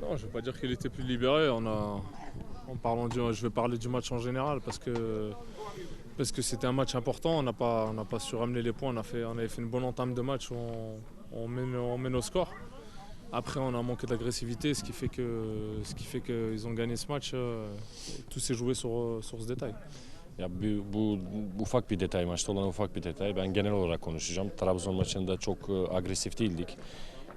Non, je ne vais pas dire qu'il était plus libéré. Je vais parler du match en général parce que c'était un match important. On n'a pas su ramener les points. On avait fait une bonne entame de match où on mène au score. Après, on a manqué d'agressivité, ce qui fait qu'ils ont gagné ce match. Tout s'est joué sur ce détail. Ya bu ufak bir detay, maçta olan ufak bir detay. Ben genel olarak konuşacağım. Trabzon maçında çok agresif değildik.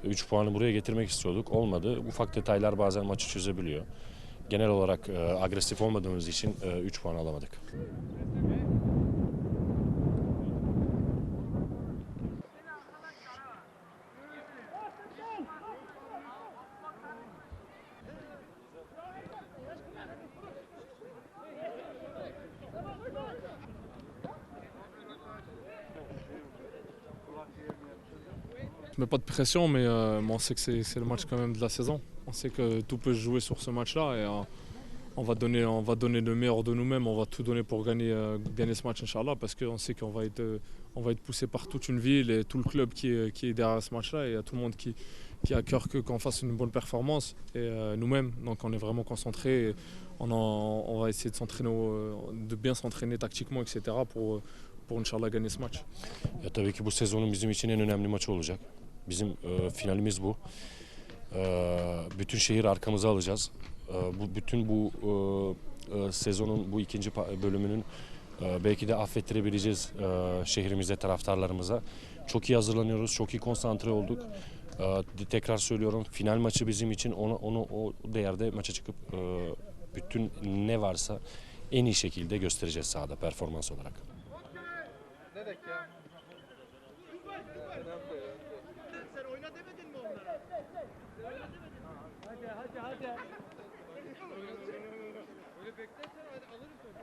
3 puanı buraya getirmek istiyorduk. Olmadı. Ufak detaylar bazen maçı çözebiliyor. Genel olarak agresif olmadığımız için 3 puan alamadık. Je ne mets pas de pression, mais on sait que c'est le match quand même de la saison. On sait que tout peut se jouer sur ce match-là et on va donner le meilleur de nous-mêmes. On va tout donner pour gagner ce match, Inch'Allah, parce qu'on sait on va être poussé par toute une ville et tout le club qui est derrière ce match-là. Et il y a tout le monde qui a à cœur qu'on fasse une bonne performance et nous-mêmes. Donc on est vraiment concentrés. On va essayer de bien s'entraîner tactiquement, etc. pour Inch'Allah gagner ce match. Ya tabii ki bu sezonun bizim için en önemli maçı olacak. Bizim finalimiz bu. Bütün şehir arkamıza alacağız. Bütün bu sezonun bu ikinci bölümünün belki de affettirebileceğiz şehrimize, taraftarlarımıza. Çok iyi hazırlanıyoruz, çok iyi konsantre olduk. Tekrar söylüyorum, final maçı bizim için o değerde maça çıkıp bütün ne varsa en iyi şekilde göstereceğiz sahada performans olarak. Sen oyna demedin mi onlara? Hadi. Öyle beklersen hadi alırım topu.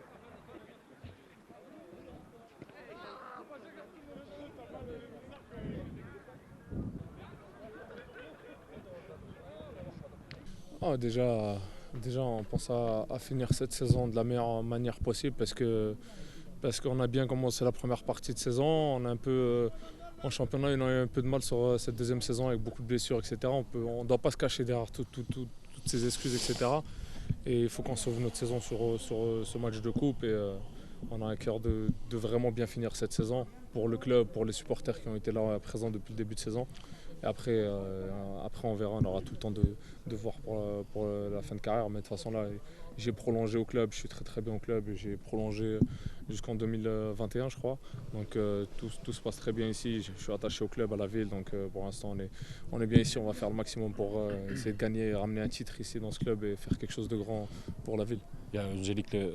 Déjà, on pense à finir cette saison de la meilleure manière possible parce qu'on a bien commencé la première partie de saison. On a un peu, en championnat, on a eu un peu de mal sur cette deuxième saison avec beaucoup de blessures, etc. On ne doit pas se cacher derrière toutes ces excuses, etc. Et il faut qu'on sauve notre saison sur ce match de coupe. Et on a à cœur de vraiment bien finir cette saison pour le club, pour les supporters qui ont été là présents depuis le début de saison. Et après, on verra, on aura tout le temps de voir pour la fin de carrière. Mais de toute façon, là, j'ai prolongé au club, je suis très très bien au club. J'ai prolongé jusqu'en 2021, je crois. Donc tout se passe très bien ici. Je suis attaché au club, à la ville. Donc pour l'instant, on est bien ici. On va faire le maximum pour essayer de gagner et ramener un titre ici dans ce club et faire quelque chose de grand pour la ville. Ya öncelikle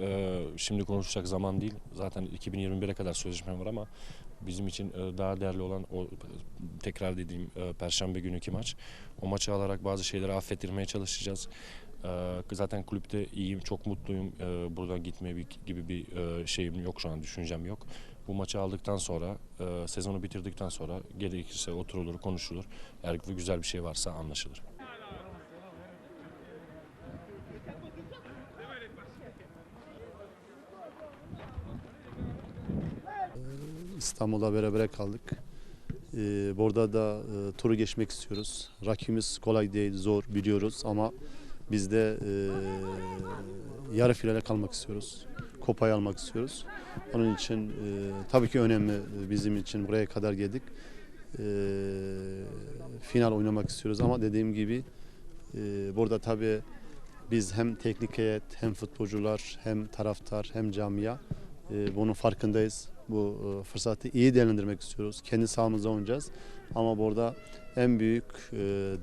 şimdi konuşacak zaman değil. Zaten 2021'e kadar sözleşmem var ama bizim için daha değerli olan o tekrar dediğim Perşembe günkü maç. O maçı alarak bazı şeyleri affettirmeye çalışacağız. Zaten kulüpte iyiyim, çok mutluyum. Buradan gitmeye gibi bir şeyim yok şu an, düşüncem yok. Bu maçı aldıktan sonra, sezonu bitirdikten sonra gerekirse oturulur, konuşulur. Eğer güzel bir şey varsa anlaşılır. İstanbul'da beraber kaldık. Burada da turu geçmek istiyoruz. Rakibimiz kolay değil, zor biliyoruz ama biz de yarı finale kalmak istiyoruz. Kupayı almak istiyoruz. Onun için tabii ki önemli bizim için buraya kadar geldik. Final oynamak istiyoruz ama dediğim gibi burada tabii biz hem teknik heyet, hem futbolcular, hem taraftar, hem camia bunun farkındayız. Bu fırsatı iyi değerlendirmek istiyoruz. Kendi sahamızda oynayacağız. Ama burada en büyük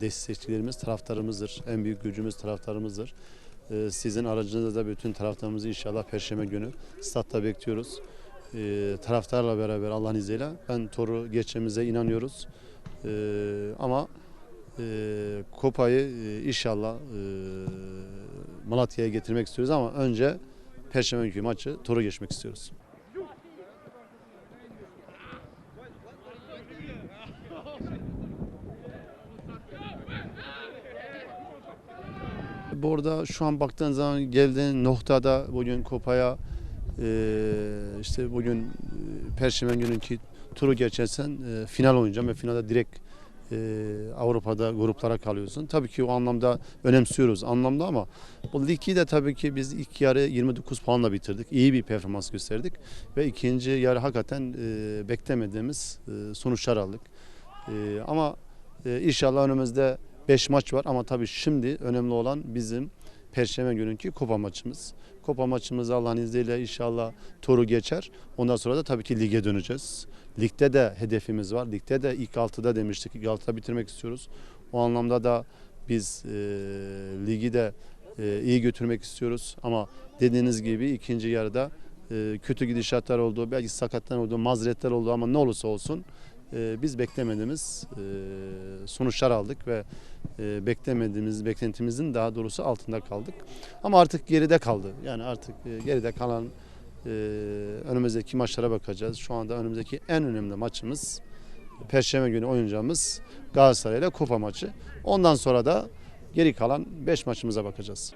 destekçilerimiz taraftarımızdır. En büyük gücümüz taraftarımızdır. Sizin aracınızda bütün taraftarımızı inşallah Perşembe günü statta bekliyoruz. Taraftarla beraber Allah'ın izniyle ben turu geçeceğimize inanıyoruz. Ama kupayı inşallah Malatya'ya getirmek istiyoruz ama önce Perşembe günkü maçı turu geçmek istiyoruz. Burada şu an baktığın zaman geldiğin noktada bugün kupaya işte bugün Perşembe gününkü turu geçersen final oynayacağım ve finalde direkt Avrupa'da gruplara kalıyorsun. Tabii ki o anlamda önemsiyoruz anlamda ama bu ligi de tabii ki biz ilk yarı 29 puanla bitirdik. İyi bir performans gösterdik ve ikinci yarı hakikaten beklemediğimiz sonuçlar aldık. Ama inşallah önümüzde 5 maç var ama tabii şimdi önemli olan bizim Perşembe günkü kupa maçımız. Kupa maçımız Allah'ın izniyle inşallah turu geçer. Ondan sonra da tabii ki lige döneceğiz. Ligde de hedefimiz var. Ligde de ilk 6'da demiştik. İlk 6'da bitirmek istiyoruz. O anlamda da biz ligi de iyi götürmek istiyoruz. Ama dediğiniz gibi ikinci yarıda kötü gidişatlar oldu. Belki sakatlar oldu, mazeretler oldu ama ne olursa olsun biz beklemediğimiz sonuçlar aldık ve beklentimizin daha doğrusu altında kaldık. Ama artık geride kaldı. Yani artık geride kalan önümüzdeki maçlara bakacağız. Şu anda önümüzdeki en önemli maçımız Perşembe günü oynayacağımız Galatasaray ile kupa maçı. Ondan sonra da geri kalan 5 maçımıza bakacağız.